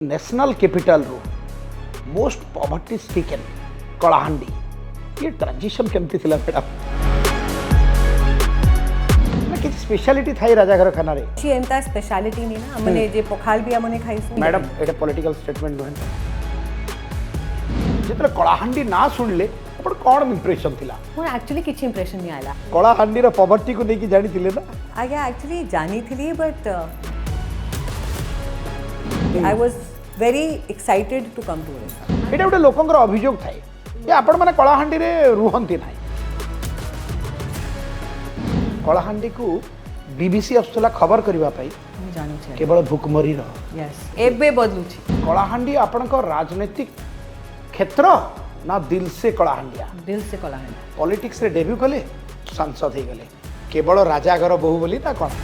National capital रो most poverty stricken Kalahandi ये transition केमती थिला मैडम ना किछ स्पेशलिटी थाई राजाघर खाना रे ची एंता स्पेशलिटी नी ना हमने जे पोखाल भी हमने खाइसु मैडम एटा पॉलिटिकल स्टेटमेंट नहन जेतले कलाहांडी ना सुनले अपन कोन इंप्रेशन थिला मोर एक्चुअली किछ इंप्रेशन नहीं आला कलाहांडी रो पॉवर्टी को लेके जानी थिले ना आगे एक्चुअली जानी थी but I was very excited to come to this एटा गोटे लोकंकर अभियोग थाए ये आपण माने कलाहांडी रे रुहंती नाही कलाहांडी को बीबीसी आसला खबर करबा पई मैं जानू छै केवल भूकमरी रो यस एबे बदलू छी कलाहांडी आपणक राजनीतिक क्षेत्र ना दिल से कलाहांडिया दिल से कला है पॉलिटिक्स रे डेब्यू कले सांसद हे गले केवल राजाघर बहु बोली ना कौन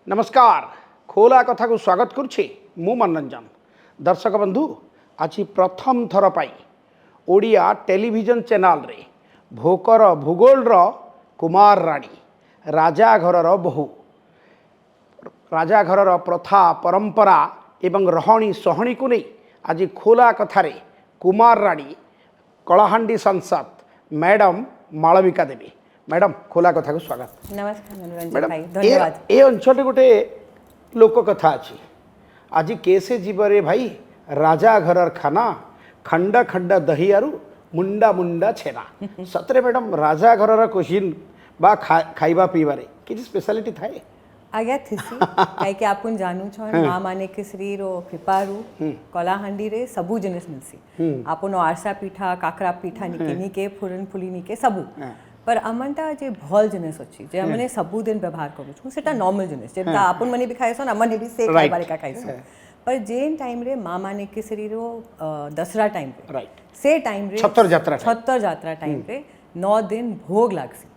नमस्कार खोला कथा को स्वागत करुछे मु मनोरंजन दर्शक बंधु आज प्रथम थर पाई ओडिया टेलीविजन चैनल रे भोकर भूगोल रो कुमार राणी राजा घरर बहु राजा घरर प्रथा परंपरा एवं रहणी सहणी को नहीं आज खोला कथारे कुमार राणी कलाहांडी सांसद मैडम मालविका देवी मैडम खोला कथा को स्वागत नमस्कार मनोरंजन मैडम भाई धन्यवाद ए अंचल गोटे लोक कथा अच्छी आज केसे जीवरे भाई राजा घरर खाना खंड खंड दही आरु मुंडा मुंडा छेना सतरे मैडम राजा घरर क्वेश्चन बा खाइबा पीबारे किसी स्पेशलिटी थाए आज्ञा थिसी काई के आपुन जानू छ मां माने केसरी रो पिपारू कलाहांडी रे सबु जिनिस मिलसी आपुन आरसा पीठा काकरा पीठा निके निके फुरन फुली निके सबु पर अमनटा जे भल जिनिस अछि जे हमने सबु दिन व्यवहार करू छु सेटा नॉर्मल जिनिस जेता आपुन मने भी खाइसो ना मने भी से खाइबारे का खाइसो पर जेन टाइम रे मां माने केसरी रो दसरा टाइम पे राइट से टाइम रे छत्तर जात्रा टाइम रे 9 दिन भोग लागसी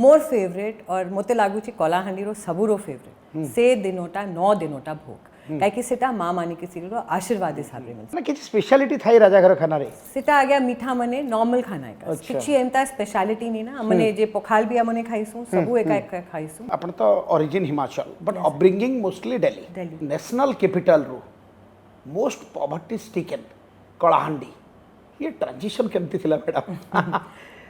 मोर फेवरेट और मोते लागू छी कलाहांडी रो सबु रो फेवरेट से दिनोटा 9 दिनोटा भोग काहे कि सेटा मां माने केसरी रो आशीर्वाद हिसाब रे मिलसी ना किछ स्पेशलिटी थाई राजा घर खाना रे सेटा आगे मीठा मने नॉर्मल खाना है किछि एंता स्पेशलिटी नहीं ना हमने जे पोखाल भी हमने खाइसु सबु एक खाइसु अपन तो origin Himachal but upbringing mostly Delhi national capital रो मोस्ट पॉवर्टी स्टिकन कलाहांडी ये ट्रांजिशन केमती थिला मैडम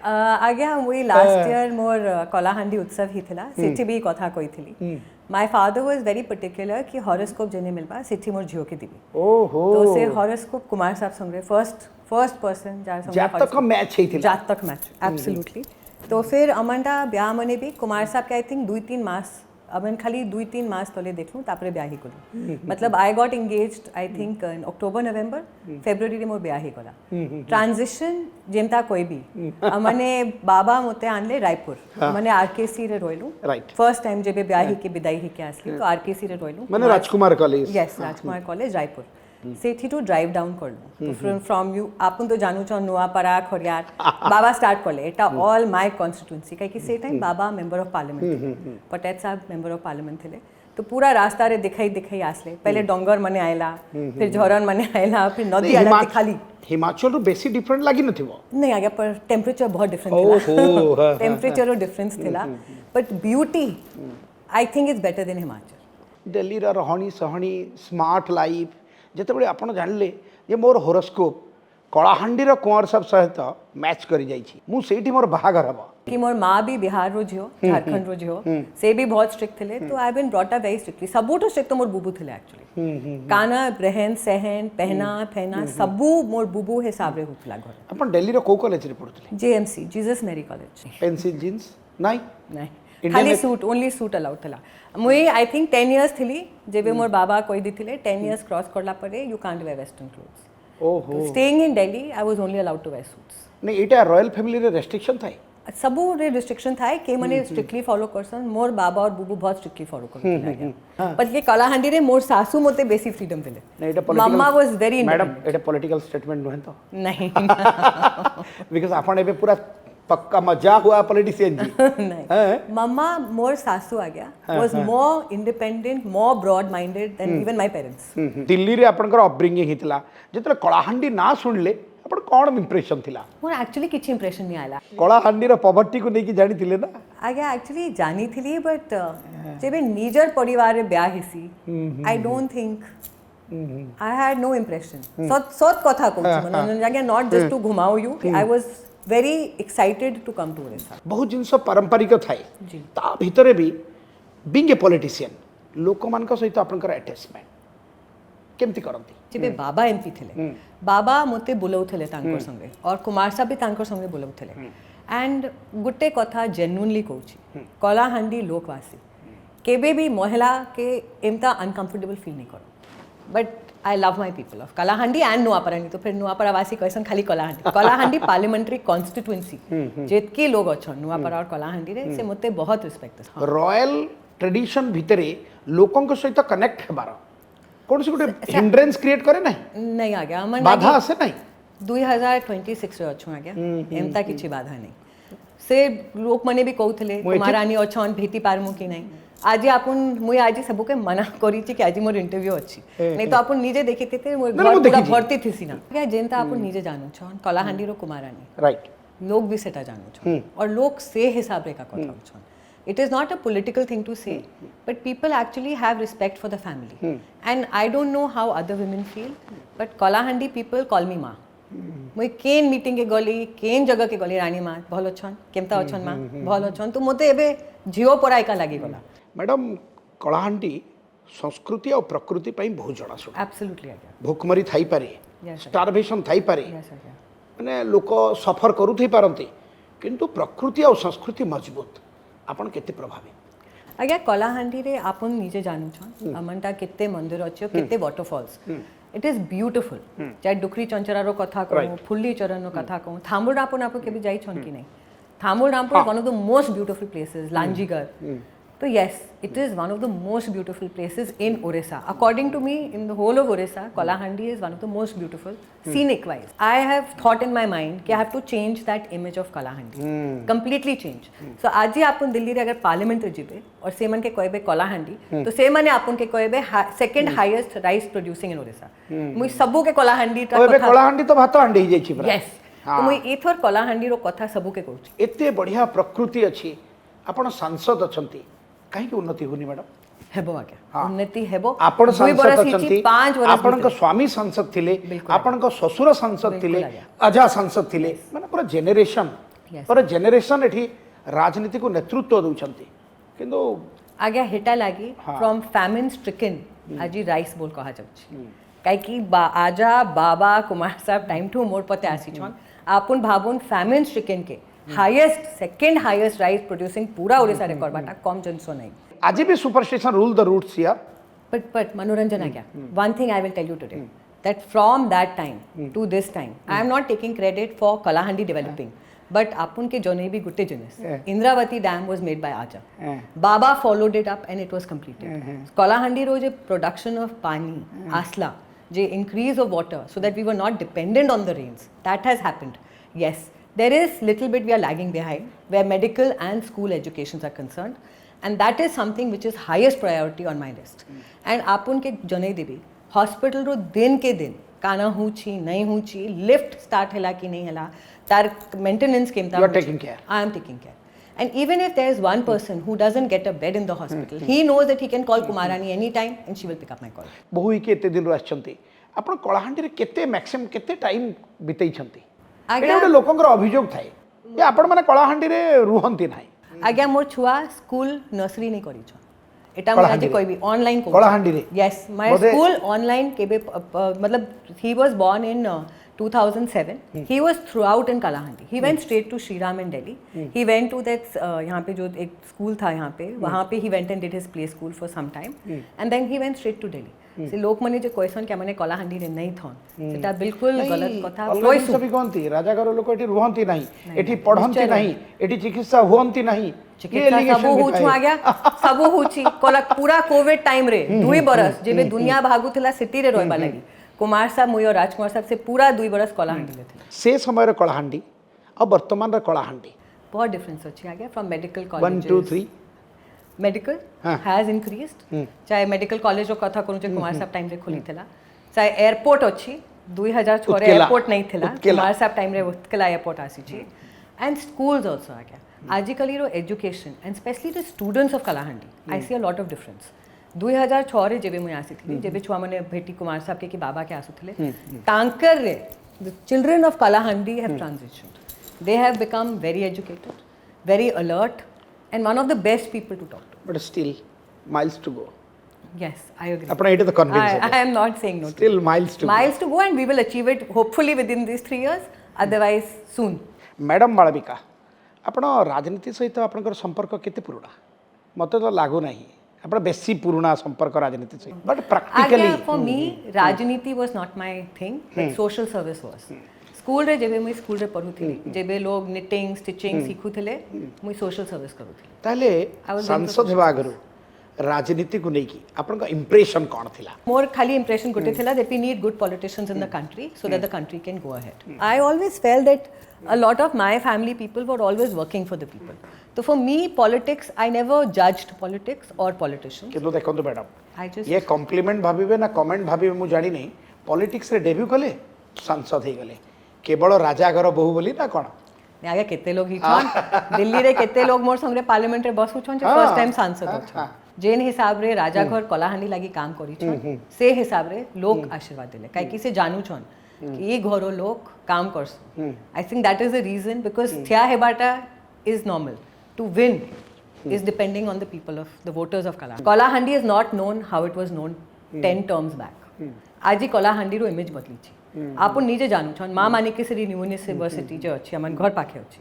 आगे हम वही लास्ट ईयर मोर कलाहांडी उत्सव ही थिला सेठी भी कथा कोई थिली my father was very particular कि हॉरोस्कोप जने मिलबा सेठी मोर झियो के दिबी ओहो तो से हॉरोस्कोप कुमार साहब संगे फर्स्ट पर्सन जार संगे जातक मैच है थिला जातक मैच एब्सोल्युटली तो फिर अमंडा ब्याह मने भी कुमार साहब के आई थिंक 2-3 मास अमन खाली 2-3 मास तले देखलू तापरे ब्याह ही करू मतलब I got engaged I think in October November February रे मोर ब्याह ही कला ट्रांजिशन जेमता कोई भी अमने बाबा मोते आनले रायपुर मने आरकेसी रे रोइलू राइट फर्स्ट टाइम जेबे ब्याह ही के विदाई ही के आसली तो आरकेसी रे रोइलू माने Rajkumar college yes Rajkumar college Raipur सेठी टू ड्राइव डाउन करलू तो फ्रॉम यू आपुन तो जानू छ नुआपाड़ा खरियार बाबा स्टार्ट करले एटा ऑल माय कॉन्स्टिट्यूएंसी काहे कि से time Baba member of parliament Patel साहब मेंबर ऑफ पार्लियामेंट थिले तो पूरा रास्ता रे दिखाई आसले पहले डोंगर मने आइला फिर झरन मने आइला फिर नदी आइला खाली हिमाचल रो बेसी डिफरेंट लागी नथिबो नहीं आगे पर टेम्परेचर बहुत डिफरेंट थिला टेम्परेचर रो डिफरेंस थिला but beauty I think is better than Himachal Delhi रो रहणी सहणी स्मार्ट लाइफ जेतेबेले आपण जानले जे मोर होरोस्कोप कलाहांडी रो कुंवर सब सहित मैच करी जाई छी मु सेठी मोर बाहागर हबो कि मोर माँ भी बिहार रो झियो झारखंड रो झियो से भी बहुत स्ट्रिक्ट थिले तो I been brought up very strictly सबुठो स्ट्रिक्ट तो मोर बुबू थिले एक्चुअली काना रहन सहन पहना फैना सबु मोर बुबू हिसाब रे होतला घर आपण दिल्ली रो को कॉलेज रे पढुतले जेएमसी जीसस मेरी कॉलेज पेंसी जींस नहीं नहीं खाली सूट ओनली सूट अलाउड थिला मुई आई थिंक 10 इयर्स थिली जेबे मोर बाबा कोई दिथिले 10 इयर्स क्रॉस करला परे you can't wear western clothes ओहो staying in Delhi I was only allowed to wear suits नहीं एटा रॉयल फैमिली रे रेस्ट्रिक्शन थाई सबू रे रिस्ट्रिक्शन थाए के मने स्ट्रिक्टली फॉलो करसन मोर बाबा और बुबू बहुत स्ट्रिक्टली फॉलो करते पर ये कलाहांडी रे मोर सासू मोते बेसी फ्रीडम दिले नहीं एटा political mamma was very madam एटा पॉलिटिकल स्टेटमेंट नहन तो नहीं बिकॉज़ आपण एबे पूरा पक्का मजा हुआ पॉलिटिशियन जी नहीं मम्मा मोर सासू आ गया was more independent more broad minded than even my parents Delhi रे आपनकर अपब्रिंगिंग हितला जेतले कलाहांडी ना सुनले आपण कोन इंप्रेशन थिला मोर एक्चुअली किछ इंप्रेशन नहीं आला कलाहांडी रो पॉवर्टी को नेकी जानी थिले ना आगे एक्चुअली जानी थिली बट जेबे निजर परिवार रे ब्याह हिसी I don't think I had no impression. सत कथा कहूँ मनोरंजन आज्ञा नॉट जस्ट टू घुमाओ you I was very excited to come to Odisha बहुत जिनस पारंपरिक थाए जी ता भितरे भी बीइंग ए पॉलिटिशियन लोक मान सहित आपनकर अटैचमेंट केमती करंती जेबे बाबा एमपी थिले बाबा मते बुलाउथिले तांकर संगे और कुमार साहब भी तांकर संगे बुलाउथिले एंड गुटे कथा जेन्युइनली कहूची कलाहांडी लोकवासी केबे भी महिला के एमता अनकंफर्टेबल फील नहीं करो but I love my people of Kalahandi and नुआपरानी तो फिर नुआपरावासी कैसन खाली कलाहांडी पार्लियामेंट्री कॉन्स्टिट्युएंसी जेतकी लोग अछन नुआपरा और कलाहांडी रे से मते बहुत रिस्पेक्ट रॉयल ट्रेडिशन भितरे लोकंक सहित कनेक्ट हेबार कोन से गुटे हिंड्रेंस क्रिएट करे नहीं आ गया हमन बाधा आसे नहीं 2026 रे अछु आ गया एमता किछि बाधा नहीं से लोक माने भी कहउथले कुमारानी अछन भेटी पारमु कि नहीं आज आपण मुई आज सबो के मना करी कि आज मोर इंटरव्यू अछि नहीं तो आपण निजे देखिते थे मोर घर पूरा भर्ती थिसी ना क्या जेनता आपण निजे जानू छन कलाहांडी रो कुमारानी राइट लोग भी सेटा जानू छन और लोग से हिसाब रे का कथा छन it is not a political thing to say but people actually have respect for the family and I don't know how other women feel but Kalahandi people call me ma मुई केन मीटिंग के गली केन जगह के गली रानी माँ भल अच्छन केमता अच्छन माँ भल अच्छन तो मते एबे झियो पराइका लागी गला मैडम कलाहांडी संस्कृति और प्रकृति पई बहुत जणा सुन एब्सोल्युटली आज्ञा भूखमरी थाई पारे स्टारवेशन थाई पारे यस आज्ञा माने लोक सफर करू थई पारंती किंतु प्रकृति और संस्कृति मजबूत आपण केते प्रभावी आज्ञा कलाहांडी रे आपण निजे जानू छन अमनटा केते मंदिर अछि केते वाटरफॉल्स इट इज ब्यूटीफुल चाहे डुकरी चंचरा रो कथा कहूँ फुल्ली चरण रो कथा कहूँ थामुल रामपुर आप केबे जाई छन कि नहीं Thuamul Rampur one of the most beautiful places Lanjigarh तो yes it is one of the most beautiful places in Odisha according to me in the whole of Odisha Kalahandi is one of the most beautiful scenic wise I have thought in my mind कि I have to change that image of Kalahandi completely change so आज ही आपण दिल्ली रे अगर parliament रे जिबे और semen के कहबे कलाहांडी तो से माने आपण के कहबे second highest rice producing in Odisha मुई सबु के कलाहांडी ता कहबे कलाहांडी तो भात हांडी ही जाई छी यस तो मुई एथर कलाहांडी रो कथा सबु के कहू छी एते बढ़िया प्रकृति अछि आपण सांसद अछंती काहे की उन्नति होनी मैडम हेबो आज्ञा उन्नति हेबो आपण सांसद अछंती 5 वर्ष आपण को स्वामी सांसद थिले आपण को ससुर सांसद थिले अजा सांसद थिले माने पूरा जेनरेशन एठी राजनीति को नेतृत्व दउछंती किंतु आज्ञा हेटा लागी फ्रॉम फैमिन स्ट्रिकन आजी राइस बोल कहा जाउछि काई की आजा बाबा कुमार साहब टाइम टू मोर पते आसी छन आपण भाबुन फैमिन स्ट्रिकन के highest second highest rice producing पूरा ओडिसा रे करबाटा कम जनसो नहीं आज भी superstition rule the roots here but मनोरंजन आ गया one thing I will tell you today that from that time to this time I am not taking credit for Kalahandi developing but आपन के जोने भी गुट्टे जिनिस Indravati dam was made by Aja Baba followed it up and it was completed Kalahandi रो जे production of पानी आसला जे increase of water so that we were not dependent on the rains that has happened yes there is little bit we are lagging behind where medical and school educations are concerned and that is something which is highest priority on my list and आपन के जने देबी hospital रो दिन के दिन काना Ho Chi नहीं Ho Chi lift start हैला कि नहीं हैला तार maintenance केमता You are taking care. I am taking care and even if there is one person who doesn't get a bed in the hospital he knows that he can call Kumarani anytime and she will pick up my call बहुई के एते दिन आछंती आपण कलाहांडी रे केते maximum केते time बितै छंती आज्ञा एटा लोकंकर अभियोग थाए जे आपण माने कलाहांडी रे रुहंती नाही आज्ञा मोर छुआ स्कूल नर्सरी नहीं करी छ एटा मैं आज कोई भी ऑनलाइन को कलाहांडी रे यस माय स्कूल ऑनलाइन केबे मतलब he was born in 2007 he was throughout in Kalahandi he went straight to Shri Ram in Delhi he went to that यहाँ पे जो एक स्कूल था यहाँ पे वहाँ पे he went and did his play school for some time and then he went straight to Delhi से लोक मने जो क्वेश्चन क्या माने कलाहांडी रे नहीं थन सेटा बिल्कुल गलत कथा कोई सभी कोंती राजागर लोक एठी रुहंती नाही एठी पढंती नाही एठी चिकित्सा होंती नाही चिकित्सा सबु हुछु आ गया सबु हुची कोला पूरा कोविड टाइम रे 2 बरस जेबे दुनिया भागुथिला सिटी रे रहबा लागि कुमार साहब मुयो राजकुमार साहब से पूरा 2 बरस कलाहांडी ले थे से समय रे कलाहांडी और वर्तमान रे कलाहांडी बहुत डिफरेंस अच्छी आ गया फ्रॉम मेडिकल 1 कॉलेज 2 3 मेडिकल हाँ। हैज इंक्रीज्ड चाहे मेडिकल कॉलेज कथा करूँ कुमार साहब टाइम रे खोली थिला चाहे एयरपोर्ट अच्छी 2006 रे उत्केला। एयरपोर्ट नहीं थिला उत्केला। कुमार साहब टाइम रे उत्कला एयरपोर्ट आसी छी एंड स्कूल्स आल्सो आ गया आजिकल रो education and specially the students of Kalahandi I see a lot of difference 2006 रे जेबे मुई आसी थी जेबे छुआ मने भेटी कुमार साहब के कि बाबा के आसुथिले तांकर रे the children of Kalahandi have transitioned they have become very educated very alert and one of the best people to talk to. But still miles to go Yes, I agree. आपण एटे तो convince I am not saying no. Still miles to Miles to go and we will achieve it hopefully within these 3 years, otherwise soon. Madam Malvika आपण राजनीति सहित आपनकर संपर्क केते पुराना मते तो लागू नाही आपण बेसी पुराना संपर्क राजनीति सहित but practically Again, for me, Rajniti was not my thing, but social service was. School रे जेबे मुई स्कूल रे पढुथिली जेबे लोग निटिंग स्टिचिंग सिखुथिले मुई सोशल सर्विस करूथिली ताले सांसद हेबा आगरु राजनीति को नेकी आपन का इंप्रेशन कोन थिला मोर खाली इंप्रेशन गुटे थिला that we need good politicians in the country so that the country can go ahead. I always felt that a lot of my family people were always working for the people. So for me politics I never judged politics or politicians. किंतु देखंतु madam I just ये complement भाबिबे ना comment भाबिबे मु जानि नै politics रे debut कले सांसद हे गले केवल राजा घर बहु बोली ना कोन आगे केते लोग ही छन दिल्ली रे केते लोग मोर संगे पार्लियामेंट रे बसु छन जे फर्स्ट टाइम सांसद हो छन जेन हिसाब रे राजा घर कलाहांडी लागि काम करी छन से हिसाब रे लोग आशीर्वाद देले काई कि से जानू छन कि ये घरो लोग काम करस I think that is the reason because थिया हेबाटा is normal to win is depending on the people of the voters of Kalahandi. Kalahandi is not known how it was known 10 terms back. आज ही Kalahandi रो image बदली छी आपन निजे जानू छन मां मानिकेश्वरी यूनिवर्सिटी जे अछि हमन घर पाखे अछि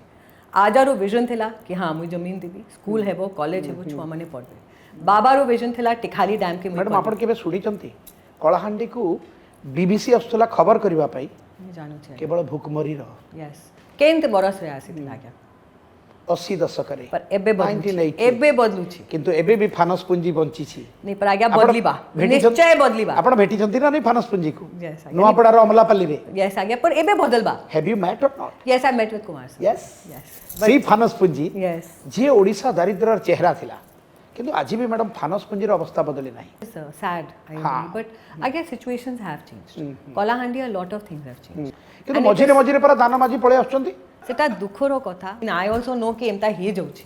आजारो विजन थिला कि हां मुई जमीन देबी स्कूल हेबो कॉलेज हेबो छुआ माने पढ़बे बाबा रो विजन थिला टिखाली डैम के मैडम आपन केबे सुडी चंती कलाहांडी को बीबीसी आस्तला खबर करबा पई जानू छी केवल भूखमरी रो यस केंत बरस रे आसी थिला क्या 80 दशक रे पर एबे बदलू 1980 एबे बदलू छी किंतु एबे भी फानस पुंजी बंची छी नहीं पर आगे बदलीबा निश्चय बदलीबा आपण भेटी चंती ना नहीं फानस पुंजी को Yes, नुआपड़ा रो अमलापल्ली रे यस आगे पर एबे बदलबा have you met or not yes I met with Kumar sir yes yes सी फानस पुंजी यस जे ओडिसा दारिद्र्यर चेहरा थिला किंतु आज भी मैडम फानस पुंजीर अवस्था बदली नहीं It's sad, I हाँ. agree, but I guess situations have changed. Kalahandi, a lot of things have changed. किंतु मझिरे मझिरे पर दाना माजी पळे आछंती सेटा दुखर कथा आई ऑल्सो नो कि एमता ही जाउछि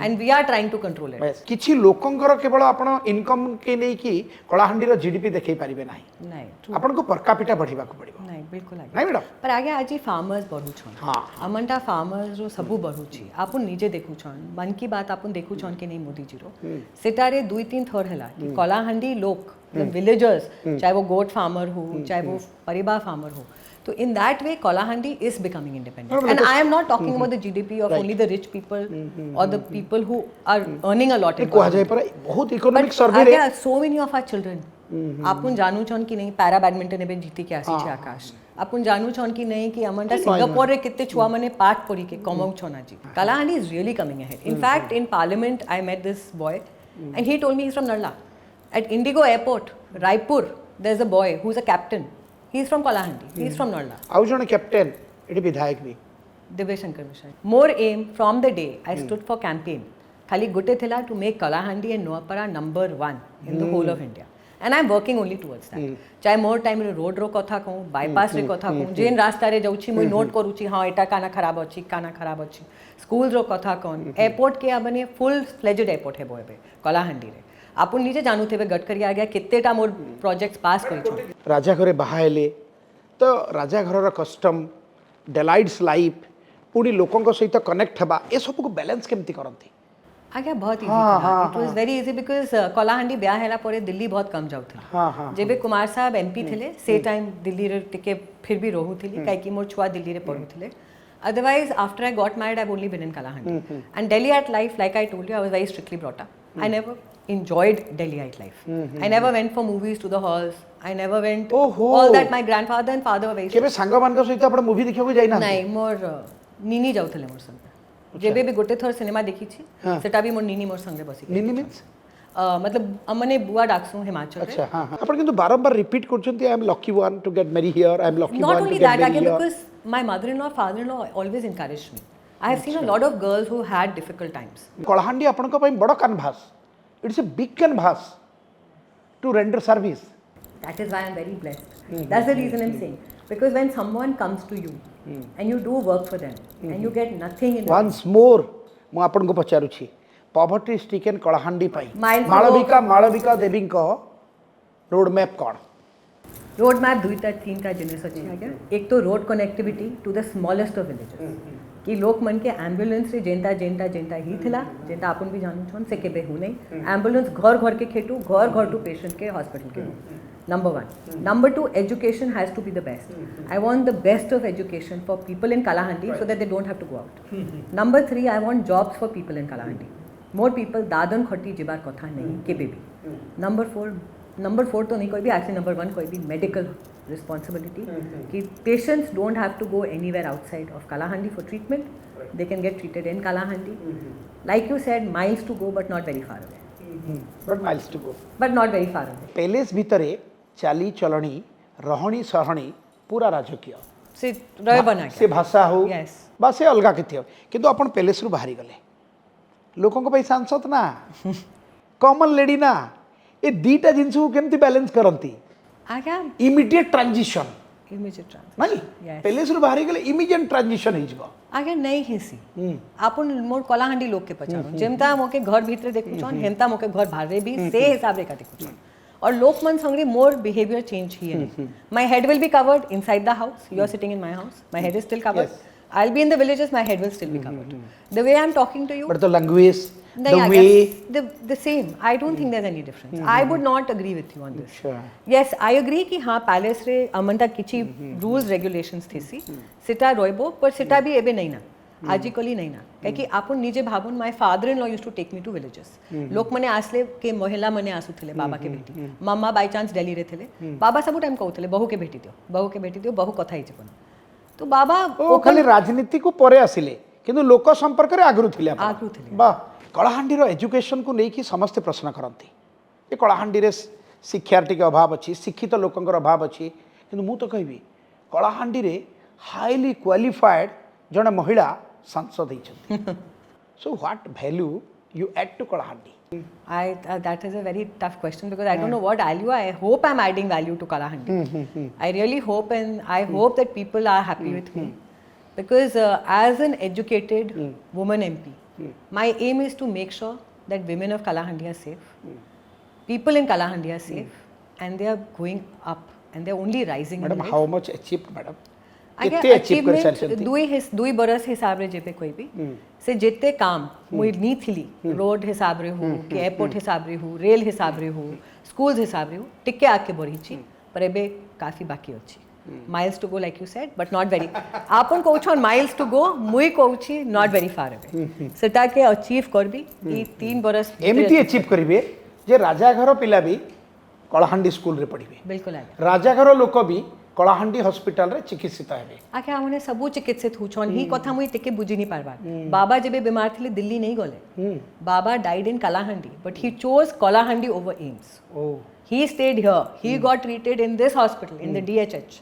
and we are trying to control it किछि लोकंकर केवल आपण इनकम के नै कि कलाहांडीर जीडीपी देखै परिबे नाही नहीं true. आपण को पर कैपिटा बढ़िबा को पड़िबो नहीं बिल्कुल आगे नाही मैडम पर आगे आज फार्मर्स बढ़ू छन हाँ. अमंटा फार्मर्स जो सबु बढ़ू छी आपन निजे देखु छन मन की बात आपन देखु छन कि नहीं मोदी जी रो सेटारे 2-3 थर हला कि कलाहांडी लोक विलेजर्स चाहे वो गोट फार्मर हो चाहे वो परिबा फार्मर हो तो in that way Kalahandi is becoming independent and I am not talking about the GDP of only the rich people or the people who are earning a lot in को जाय पर बहुत economic survey रे so many of our children आपन जानू छन कि नहीं पैरा बैडमिंटन एबे जीती के आसी छे आकाश आपन जानू छन कि नहीं कि अमंटा सिंगापुर रे कित्ते छुआ माने पाठ पढ़ी के कमाउ छन आजी Kalahandi is really coming ahead in fact in parliament I met this boy and he told me he's from Narla at Indigo airport Raipur there's a boy who's a captain he is from Kalahandi he is from Narla आउ जण captain AD विधायक भी Divyasankar Mishra more aim from the day I stood for campaign खाली गुटे थिला to make Kalahandi and Noapara number 1 in the whole of India and I'm working only towards that चाहे more time रे road रो कथा कहूँ bypass रे कथा कहूँ जेन रास्ता रे जाउछि मुई नोट करूछि हाँ एटा काना खराब अछि काना खराब अछि स्कूल रो कथा कहूँ एयरपोर्ट के आबने फुल फ्लेजेड एयरपोर्ट हेबो एबे कलाहांडी रे आपन निजे जानू थेबे गडकरी आ गया केतेटा मोर प्रोजेक्ट्स पास करि छ राजा घरे बाहायले तो राजा घरर कस्टम डेलाइट्स लाइफ पूरी लोकंक सहित कनेक्ट हेबा ए सब को बैलेंस केमती करंती आगे बहुत इजी था it was very easy because Kalahandi ब्याह हैला परे दिल्ली बहुत कम जाउथिला हाँ हाँ जेबे कुमार साहब एमपी थिले से टाइम दिल्ली रे टिके फिर भी रहुथिली काई कि मोर छुआ दिल्ली रे पढुथिले otherwise after I got married I've only been in Kalahandi and Delhi at life like I told you I was very strictly brought up I never enjoyed Delhiite life I never went for movies to the halls I never went all that my grandfather and father were very केबे संग मान सहित आपण movie देखियो को जाई ना नहीं मोर नीनी जाउथिले मोर संग जेबे भी गोटे थर सिनेमा देखी छी सेटा भी मोर नीनी मोर संगे बसी निनी मीन्स मतलब अमने बुआ डाकसू हिमाचल अच्छा हाँ हाँ आपण किंतु बारंबार रिपीट करछंती I am lucky one to get marry here I am lucky not one to only get that marry again here because my mother-in-law father-in-law always encouraged me. I have seen a lot of girls who had difficult times. Kalahandi आपनका पई बड़ canvas it's a big canvas to render service That is why I'm very blessed. That's the reason I'm saying. Because when someone comes to you and you do work for them and you get nothing in return, once more मु आपनको पचारुछि poverty stricken Kalahandi पई Miles Malvika Devi को road map कोन road map दुईटा तीनटा जिनिस अछि आज्ञा एक तो road connectivity to the smallest of villages कि लोक मन के एम्बुलेंस रे जेंटा जेंटा जेंटा ही थिला जेंटा अपन भी जानू छन से केबे हो नहीं एम्बुलेंस घर घर के खेटू घर घर टू पेशेंट के हॉस्पिटल के number 1 number 2 education has to be the best I want the best of education for people in Kalahandi so that they don't have to go out number 3 I want jobs for people in Kalahandi more people दादन खट्टी जिबार कथा नहीं केबे भी number 4 तो नहीं कोई भी एक्चुअली नंबर 1 कोई भी मेडिकल रिस्पॉन्सिबिलिटी कि patients don't have to go anywhere outside of Kalahandi for treatment they can get treated in Kalahandi like you said miles to go but not very far away but miles to go but not very far away palace भितरे चाली चलणी रहणी सहणी पूरा राजकीय से रह बना से भाषा हो Yes. बा से अलगा केते हो किंतु अपन पैलेस रु बाहरी गले लोकों को भाई सांसद ना कॉमन लेडी ना ए दीटा जिंस को केमती बैलेंस करंती आज्ञा इमीडिएट ट्रांजिशन इमेजिट ट्रांस नहीं Yes. पैलेस रु बाहरी गले इमीडिएट ट्रांजिशन हो जिवो आगे नहीं हिसी आपन मोर कलाहांडी लोग के पचानो जेमता मोके घर भीतर देखु छन हेमता मोके घर बाहर भी से हिसाब रे का देखु छन और लोक मन संगरे मोर बिहेवियर चेंज ही है my head will be covered inside the house you are sitting in my house my head is still covered Yes. I will be in the villages my head will still be covered the way I am talking to you but the language the I way guess the same. I don't think there's any difference. I would not agree with you on this. Sure. Yes, I agree कि हाँ palace रे अमंता किछि rules regulations Tessy सिटा रोइबो पर सिटा भी एबे नहीं ना आजिकली नहीं ना क्योंकि आपन निजे भाबुन my father in law used to take me to villages लोक मने आसले के महिला मने आसु थिले बाबा के बेटी मम्मा बाय चांस दिल्ली रे थिले बाबा सब टाइम कहउथिले बहू के बेटी दियो बहू कथा ही जपन तो बाबा ओ खाली राजनीति को परे आसिले किंतु लोक संपर्क रे आगरु थिले आपण आगरु थिले बा कलाहांडी रो एजुकेशन को लेकी समस्त प्रश्न करंती ए कलाहांडी रे शिक्षार्थी के अभाव अछि शिक्षित लोकंकर अभाव अछि किंतु मु तो कहबी कलाहांडी रे हाईली क्वालिफाइड जने महिला सांसद होइछथि so what value you add to Kalahandi that is a very tough question because I don't know what value. I hope I'm adding value to Kalahandi. I really hope and I hope that people are happy with me because as an educated woman MP, my aim is to make sure that women of Kalahandi are safe, people in Kalahandi are safe, and they are going up and they are only rising. Madam how much achieved madam आगे केते achieve कर achievement दुई बरस हिसाब रे जेबे कोई भी से जेते काम मुई नी थिली रोड हिसाब रे हो कि एयरपोर्ट हिसाब रे हो रेल हिसाब रे हो स्कूल्स हिसाब रे हो टिके आके बढ़ी छी पर एबे काफी बाकी अछि miles to go like you said but not very आपन कहू छन माइल्स टू गो मुई कहू छी नॉट वेरी फार अवे सेटा के अचीव करबी ई 3 बरस एमिति अचीव करिवे जे राजा घर पिला भी कलाहांडी स्कूल रे पढ़िबे बिल्कुल आगे राजा घर लोक भी कलाहांडी हॉस्पिटल रे चिकित्सित हेबे आके हमने सबु चिकित्सित हु छन ही कथा मुई टिके बुझी नहीं पारबा बाबा जेबे बीमार थिले दिल्ली नहीं गले बाबा died in Kalahandi but he chose Kalahandi over AIIMS ओ he stayed here he got treated in this hospital in the DHH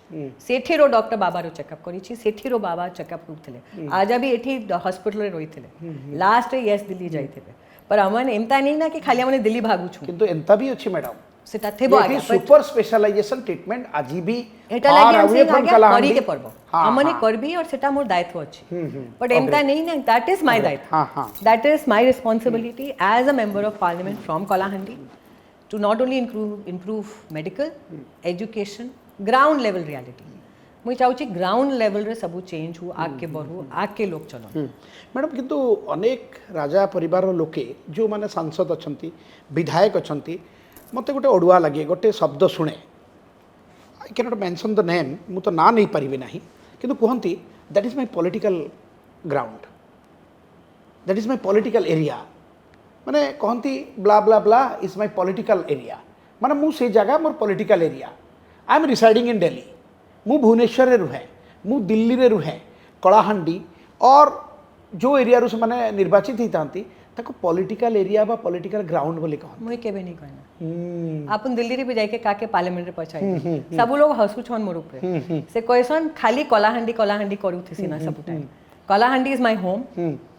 सेठीरो डॉक्टर बाबा रो चेकअप करी छी सेठीरो बाबा चेकअप करथिले आजा भी एठी हॉस्पिटल रे रहिथिले लास्ट यस दिल्ली जाइथिले पर हमन एमता नहीं ना कि खाली हमने दिल्ली भागु छु किंतु एंता भी अछि मैडम सेटा थेबो आगे सुपर स्पेशलाइजेशन ट्रीटमेंट आजी भी एटा लागे हम से आगे करी के परबो हमने करबी और सेटा मोर दायित्व अछि बट एमता नहीं ना दैट इज माय दायित्व हां हां that is my responsibility as a member of parliament from Kalahandi to not only improve medical education ground level reality मुझे चाहूँ ग्राउंड लेवल रे सब चेंज हो आग के बढ़ू आग के लोग चलो मैडम किंतु अनेक राजा परिवार लोके जो माने सांसद अछंती विधायक अछंती मते गोटे ओडुआ लगे गोटे शब्द शुणे I can not mention the name मु तो ना नहीं परिबे नाही किंतु कहंती that is my political ground that is my political area माने कहंती blah blah blah is my political area माने मु से जगह मोर political area I am residing in Delhi मु भुवनेश्वर रे रुहे मु दिल्ली रे रुहे कलाहांडी और जो एरिया रू से माने निर्वाचित ही तांती ताको पॉलिटिकल एरिया बा पॉलिटिकल ग्राउंड बोली कहन मुई केबे नहीं कहना आपन दिल्ली रे भी जाके काके पार्लियामेंट रे पहुंचाई सब लोग हसु छन मोर ऊपर से क्वेश्चन खाली कलाहांडी करू थी ना सब time Kalahandi is my home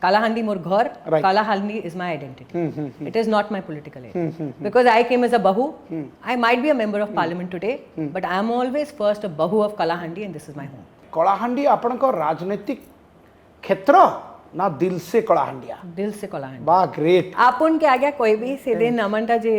Kalahandi मोर घर Kalahandi is my identity it is not my political area because I came as a बहु I might be a member of parliament today but I am always first a बहु of Kalahandi and this is my home Kalahandi आपण को राजनीतिक क्षेत्र ना दिल से कलाहांडिया दिल से कलाहांडी बा ग्रेट आपन के आगे कोई भी से दिन अमनटा जे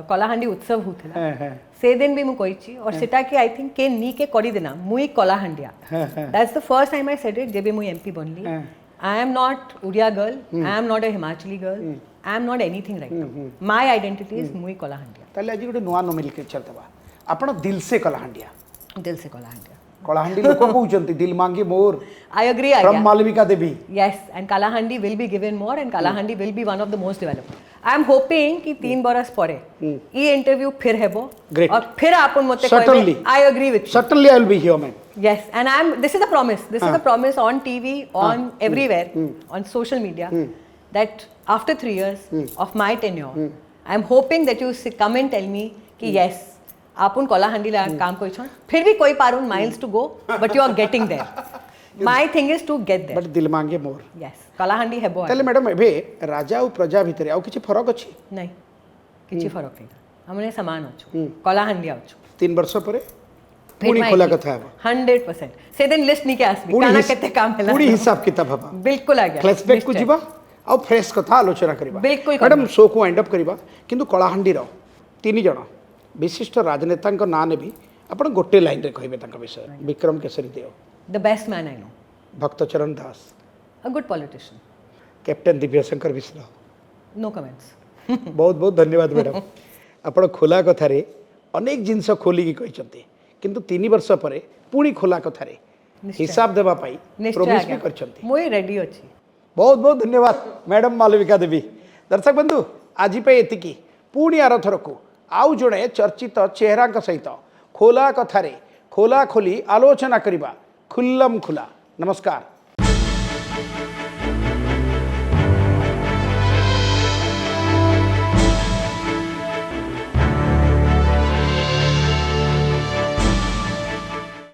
कलाहांडी उत्सव होथला से दिन भी मु कहिची और सेटा के आई थिंक के नी के करी देना मुई Kalahandia that's the first time I said it जेबे मुई एमपी बनली I am not Odia girl I am not a Himachali girl I am not anything right now my identity is मुई कलाहांडिया ताले आज गोटे नुआ नोमेनक्लेचर देबा आपण दिल से कलाहांडिया दिल से कलाहांडिया कलाहांडी लोक कहउचंती दिल मांगे more I agree. From Malvika Devi Yes, and Kalahandi will be given more, and Kalahandi will be one of the most developed. I am hoping कि 3 बरस परे ये इंटरव्यू फिर हेबो Great. और फिर आपन मते Certainly. I agree with you. Certainly I will be here man. Yes, and this is a promise. This is a promise on TV, on everywhere, on social media, that after 3 years of my tenure, I am hoping that you come and tell me कि yes, आपन कलाहांडी ला काम कोई छन फिर भी कोई पारुन miles to go but you are getting there my thing is to get there but दिल मांगे मोर यस कलाहांडी हेबो ताले मैडम एबे राजा और प्रजा भितर आउ किछि फरक अछि नहीं किछि फरक नहीं हमने समान अछु कलाहांडी अछु 3 वर्ष परे पुणी खोला कथा है 100% से दिन लिस्ट नहीं के आसबी काना केते काम हैला पूरी हिसाब किताब हबा बिल्कुल आ गया फ्लैशबैक को जीवा आ फ्रेश कथा आलोचना करिबा बिल्कुल मैडम शो को वाइंड अप करिबा किंतु कलाहांडी रो 3 जण विशिष्ट राजनेता ना ने भी आप गोटे लाइन रे कहबे विषय Vikram Keshari Deo the best man I know Bhaktacharan Das a good politician captain Dibyashankar Mishra no comments बहुत बहुत धन्यवाद मैडम आप खोला कथार अनेक जिनस खोलिकी कहते किंतु 3 वर्ष पर पुणी खोला कथार हिसाब देवा प्रोमिस भी करछंती मुई रेडी अछि बहुत बहुत धन्यवाद मैडम मालविका देवी दर्शक बंधु आज एतिकी पुणी आर थरकू आउ जड़े चर्चित चेहरा सहित खोला कथारे खोला खोली आलोचना करिबा खुल्लम खुला नमस्कार।